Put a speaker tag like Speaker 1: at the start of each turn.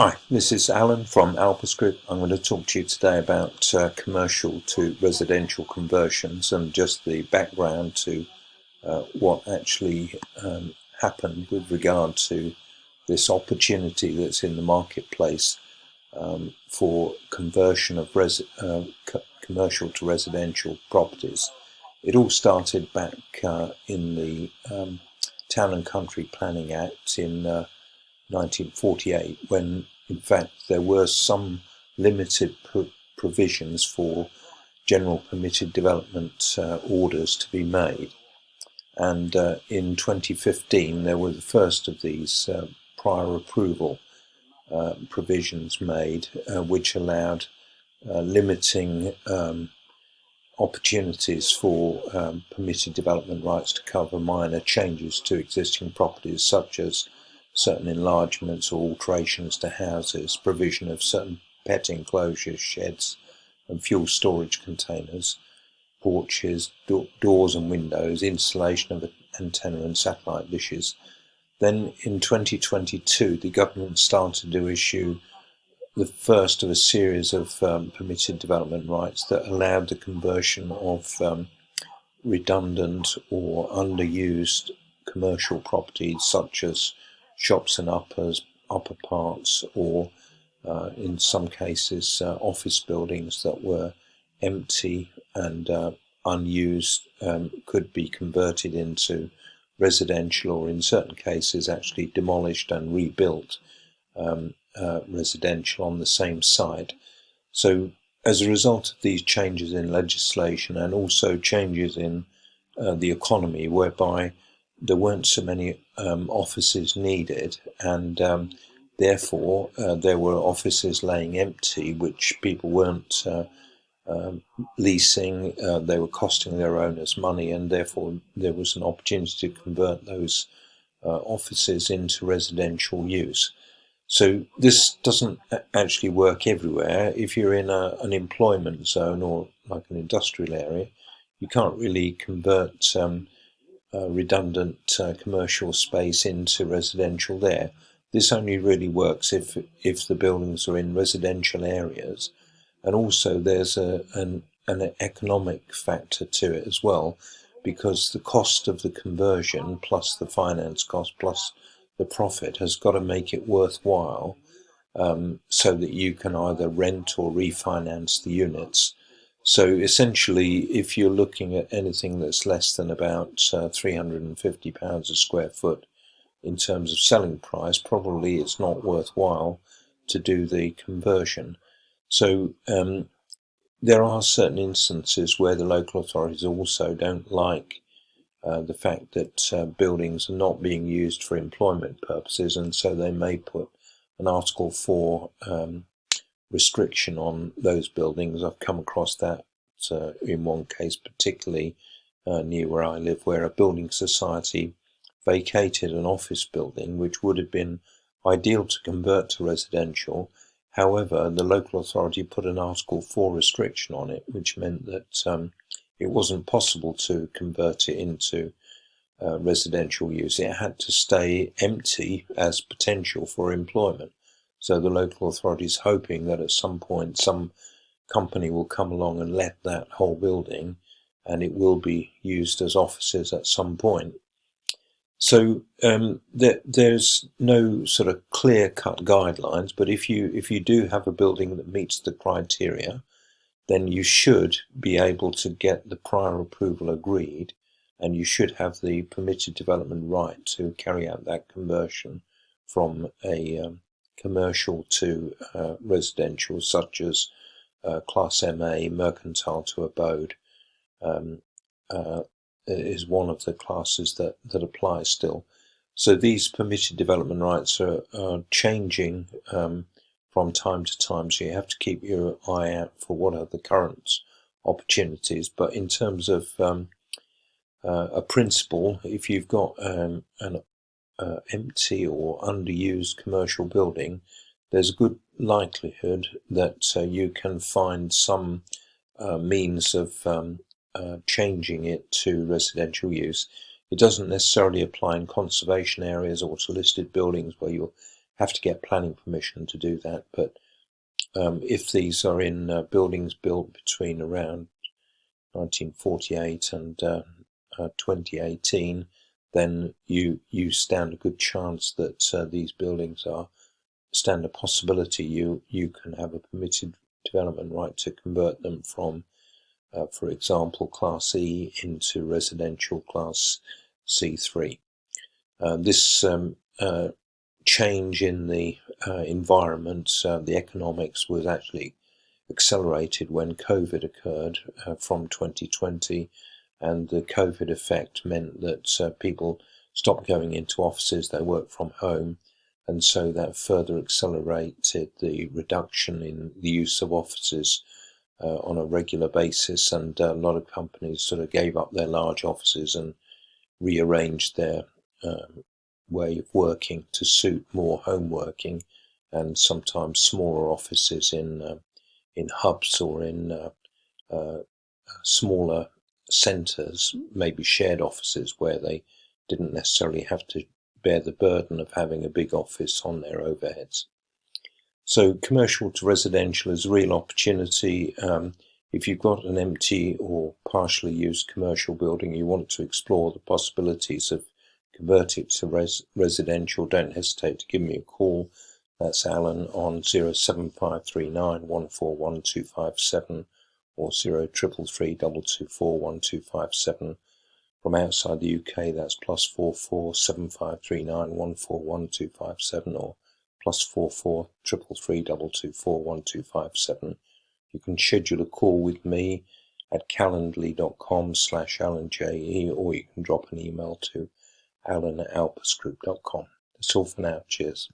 Speaker 1: Hi, this is Alan from Alpus Group. I'm going to talk to you today about commercial to residential conversions and just the background to what actually happened with regard to this opportunity that's in the marketplace for conversion of commercial to residential properties. It all started back in the Town and Country Planning Act in 1948, when in fact there were some limited provisions for general permitted development orders to be made. And in 2015 there were the first of these prior approval provisions made, which allowed limiting opportunities for permitted development rights to cover minor changes to existing properties, such as certain enlargements or alterations to houses, provision of certain pet enclosures, sheds and fuel storage containers, porches, doors and windows, installation of antenna and satellite dishes. Then in 2022 the government started to issue the first of a series of permitted development rights that allowed the conversion of redundant or underused commercial properties, such as shops and upper parts, or in some cases office buildings that were empty and unused, could be converted into residential, or in certain cases actually demolished and rebuilt residential on the same site. So as a result of these changes in legislation and also changes in the economy, whereby there weren't so many offices needed, and therefore there were offices laying empty which people weren't leasing, they were costing their owners money, and therefore there was an opportunity to convert those offices into residential use. So this doesn't actually work everywhere. If you're in an employment zone or like an industrial area, you can't really convert redundant commercial space into residential there. This only really works if the buildings are in residential areas, and also there's an economic factor to it as well, because the cost of the conversion plus the finance cost plus the profit has got to make it worthwhile, so that you can either rent or refinance the units. So essentially, if you're looking at anything that's less than about £350 a square foot in terms of selling price, probably it's not worthwhile to do the conversion. So there are certain instances where the local authorities also don't like the fact that buildings are not being used for employment purposes, and so they may put an Article 4 restriction on those buildings. I've come across that in one case, particularly near where I live, where a building society vacated an office building which would have been ideal to convert to residential. However, the local authority put an Article 4 restriction on it, which meant that it wasn't possible to convert it into residential use. It had to stay empty as potential for employment. So the local authority is hoping that at some point some company will come along and let that whole building, and it will be used as offices at some point. So there's no sort of clear-cut guidelines, but if you do have a building that meets the criteria, then you should be able to get the prior approval agreed, and you should have the permitted development right to carry out that conversion from a commercial to residential, such as Class MA, mercantile to abode, is one of the classes that apply still. So these permitted development rights are changing from time to time, so you have to keep your eye out for what are the current opportunities. But in terms of a principle, if you've got an empty or underused commercial building, there's a good likelihood that you can find some means of changing it to residential use. It doesn't necessarily apply in conservation areas or to listed buildings where you'll have to get planning permission to do that. But if these are in buildings built between around 1948 and 2018, then you stand a good chance that these buildings stand a possibility you can have a permitted development right to convert them from, for example, Class E into residential Class C3. This change in the environment, the economics, was actually accelerated when COVID occurred from 2020, and the COVID effect meant that people stopped going into offices, they worked from home, and so that further accelerated the reduction in the use of offices on a regular basis, and a lot of companies sort of gave up their large offices and rearranged their way of working to suit more home working, and sometimes smaller offices in hubs or in smaller centres, maybe shared offices where they didn't necessarily have to bear the burden of having a big office on their overheads. So commercial to residential is a real opportunity. If you've got an empty or partially used commercial building, you want to explore the possibilities of converting it to residential, don't hesitate to give me a call. That's Alan on 07539 141257 or 0333 224 1257. From outside the UK, that's +44 7539 141257 or +44 333 224 1257. You can schedule a call with me at calendly.com/AlanJE, or you can drop an email to alan@alpusgroup.com. That's all for now. Cheers.